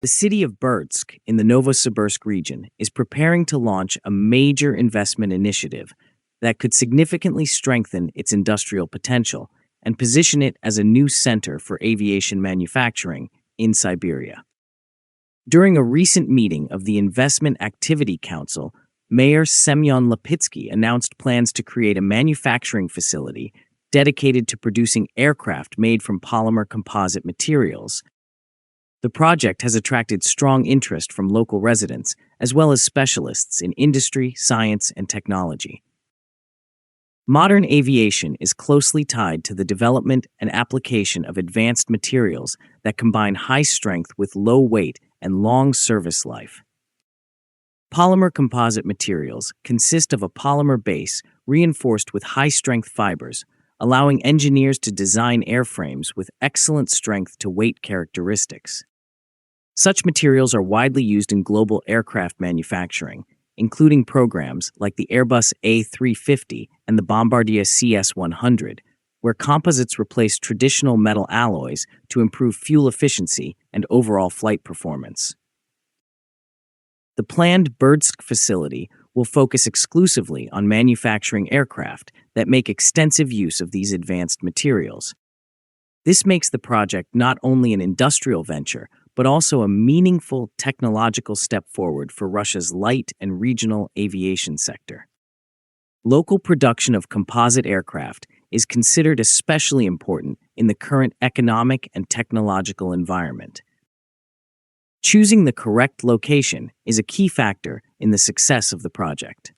The city of Berdsk in the Novosibirsk region is preparing to launch a major investment initiative that could significantly strengthen its industrial potential and position it as a new center for aviation manufacturing in Siberia. During a recent meeting of the Investment Activity Council, Mayor Semyon Lipitsky announced plans to create a manufacturing facility dedicated to producing aircraft made from polymer composite materials. The project has attracted strong interest from local residents, as well as specialists in industry, science, and technology. Modern aviation is closely tied to the development and application of advanced materials that combine high strength with low weight and long service life. Polymer composite materials consist of a polymer base reinforced with high-strength fibers, allowing engineers to design airframes with excellent strength-to-weight characteristics. Such materials are widely used in global aircraft manufacturing, including programs like the Airbus A350 and the Bombardier CS-100, where composites replace traditional metal alloys to improve fuel efficiency and overall flight performance. The planned Berdsk facility will focus exclusively on manufacturing aircraft that make extensive use of these advanced materials. This makes the project not only an industrial venture, but also a meaningful technological step forward for Russia's light and regional aviation sector. Local production of composite aircraft is considered especially important in the current economic and technological environment. Choosing the correct location is a key factor in the success of the project.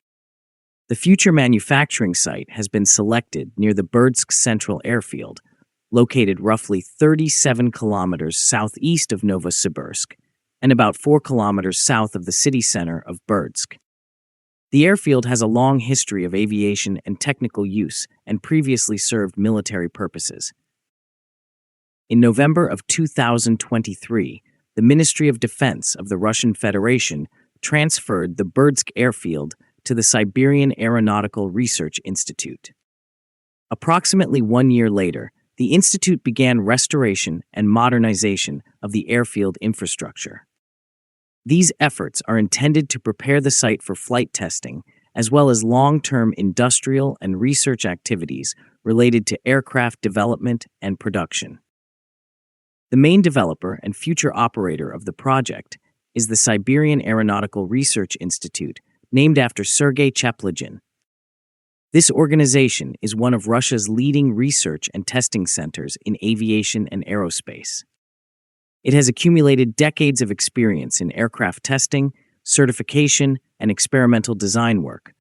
The future manufacturing site has been selected near the Berdsk-Central airfield, located roughly 37 kilometers southeast of Novosibirsk and about 4 kilometers south of the city center of Berdsk. The airfield has a long history of aviation and technical use and previously served military purposes. In November of 2023, the Ministry of Defense of the Russian Federation transferred the Berdsk airfield to the Siberian Aeronautical Research Institute. Approximately 1 year later, the institute began restoration and modernization of the airfield infrastructure. These efforts are intended to prepare the site for flight testing, as well as long-term industrial and research activities related to aircraft development and production. The main developer and future operator of the project is the Siberian Aeronautical Research Institute, named after Sergei Chaplygin. This organization is one of Russia's leading research and testing centers in aviation and aerospace. It has accumulated decades of experience in aircraft testing, certification, and experimental design work.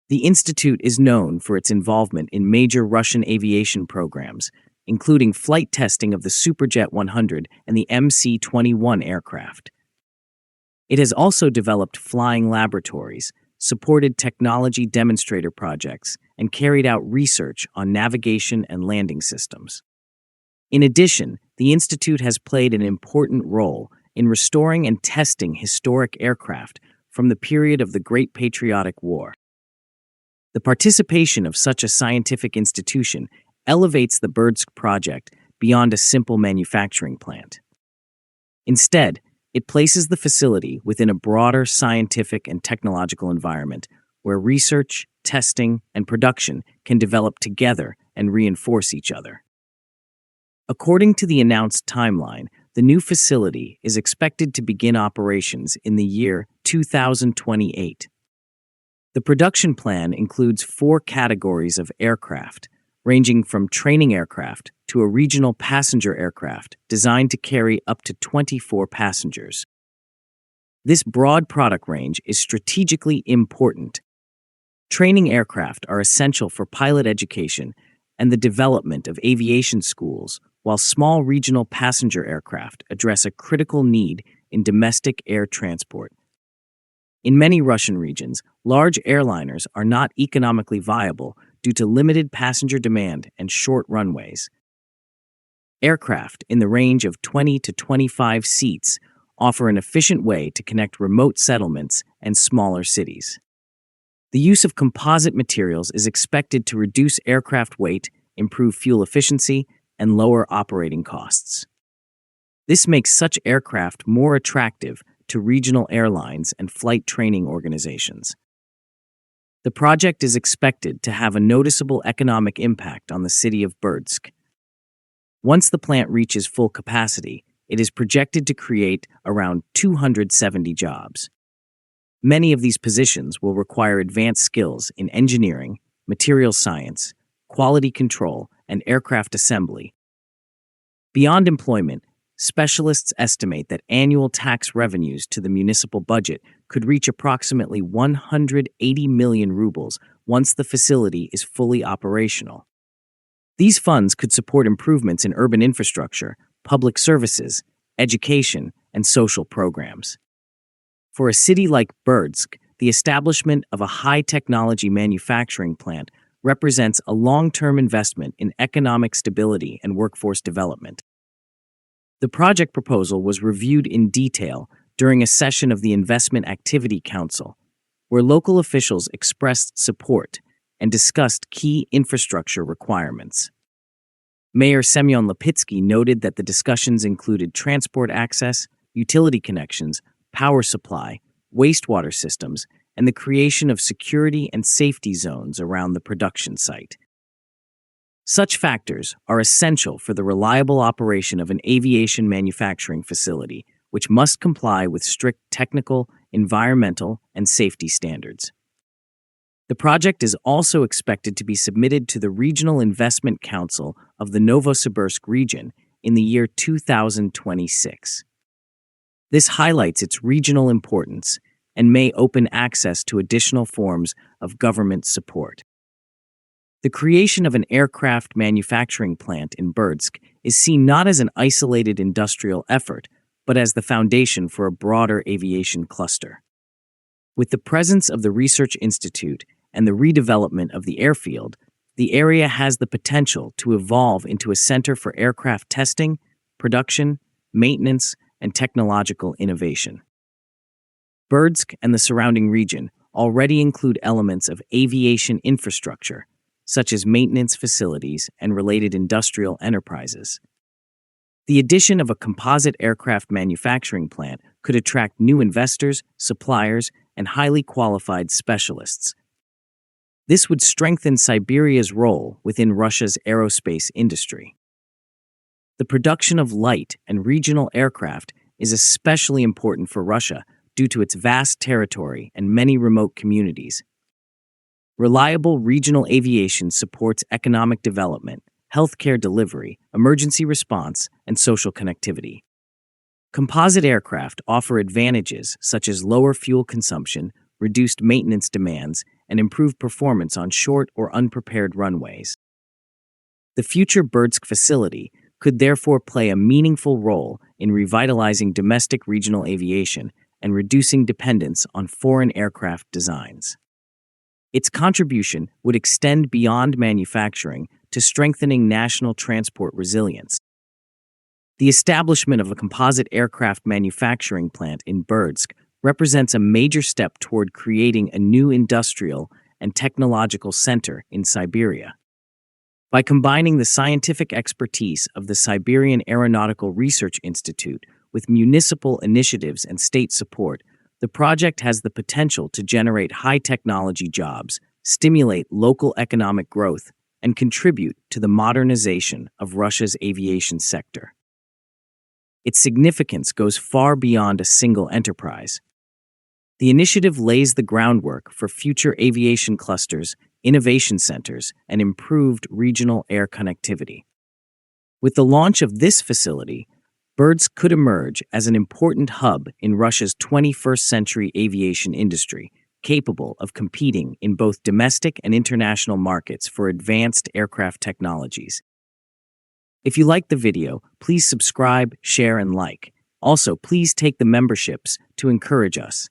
The institute is known for its involvement in major Russian aviation programs, including flight testing of the Superjet 100 and the MC-21 aircraft. It has also developed flying laboratories, supported technology demonstrator projects, and carried out research on navigation and landing systems. In addition, the institute has played an important role in restoring and testing historic aircraft from the period of the Great Patriotic War. The participation of such a scientific institution elevates the Berdsk project beyond a simple manufacturing plant. Instead, it places the facility within a broader scientific and technological environment where research, testing, and production can develop together and reinforce each other. According to the announced timeline, the new facility is expected to begin operations in the year 2028. The production plan includes 4 categories of aircraft, ranging from training aircraft to a regional passenger aircraft designed to carry up to 24 passengers. This broad product range is strategically important. Training aircraft are essential for pilot education and the development of aviation schools, while small regional passenger aircraft address a critical need in domestic air transport. In many Russian regions, large airliners are not economically viable due to limited passenger demand and short runways. Aircraft in the range of 20 to 25 seats offer an efficient way to connect remote settlements and smaller cities. The use of composite materials is expected to reduce aircraft weight, improve fuel efficiency, and lower operating costs. This makes such aircraft more attractive to regional airlines and flight training organizations. The project is expected to have a noticeable economic impact on the city of Berdsk. Once the plant reaches full capacity, it is projected to create around 270 jobs. Many of these positions will require advanced skills in engineering, material science, quality control, and aircraft assembly. Beyond employment, specialists estimate that annual tax revenues to the municipal budget could reach approximately 180 million rubles once the facility is fully operational. These funds could support improvements in urban infrastructure, public services, education, and social programs. For a city like Berdsk, the establishment of a high-technology manufacturing plant represents a long-term investment in economic stability and workforce development. The project proposal was reviewed in detail during a session of the Investment Activity Council, where local officials expressed support and discussed key infrastructure requirements. Mayor Semyon Lipitsky noted that the discussions included transport access, utility connections, power supply, wastewater systems, and the creation of security and safety zones around the production site. Such factors are essential for the reliable operation of an aviation manufacturing facility, which must comply with strict technical, environmental, and safety standards. The project is also expected to be submitted to the Regional Investment Council of the Novosibirsk region in the year 2026. This highlights its regional importance and may open access to additional forms of government support. The creation of an aircraft manufacturing plant in Berdsk is seen not as an isolated industrial effort, but as the foundation for a broader aviation cluster. With the presence of the Research Institute and the redevelopment of the airfield, the area has the potential to evolve into a center for aircraft testing, production, maintenance, and technological innovation. Berdsk and the surrounding region already include elements of aviation infrastructure, such as maintenance facilities and related industrial enterprises. The addition of a composite aircraft manufacturing plant could attract new investors, suppliers, and highly qualified specialists. This would strengthen Siberia's role within Russia's aerospace industry. The production of light and regional aircraft is especially important for Russia due to its vast territory and many remote communities. Reliable regional aviation supports economic development, healthcare delivery, emergency response, and social connectivity. Composite aircraft offer advantages such as lower fuel consumption, reduced maintenance demands, and improved performance on short or unprepared runways. The future Berdsk facility could therefore play a meaningful role in revitalizing domestic regional aviation and reducing dependence on foreign aircraft designs. Its contribution would extend beyond manufacturing to strengthening national transport resilience. The establishment of a composite aircraft manufacturing plant in Berdsk represents a major step toward creating a new industrial and technological center in Siberia. By combining the scientific expertise of the Siberian Aeronautical Research Institute with municipal initiatives and state support, the project has the potential to generate high-technology jobs, stimulate local economic growth, and contribute to the modernization of Russia's aviation sector. Its significance goes far beyond a single enterprise. The initiative lays the groundwork for future aviation clusters, innovation centers, and improved regional air connectivity. With the launch of this facility, Berdsk could emerge as an important hub in Russia's 21st century aviation industry, capable of competing in both domestic and international markets for advanced aircraft technologies. If you liked the video, please subscribe, share, and like. Also, please take the memberships to encourage us.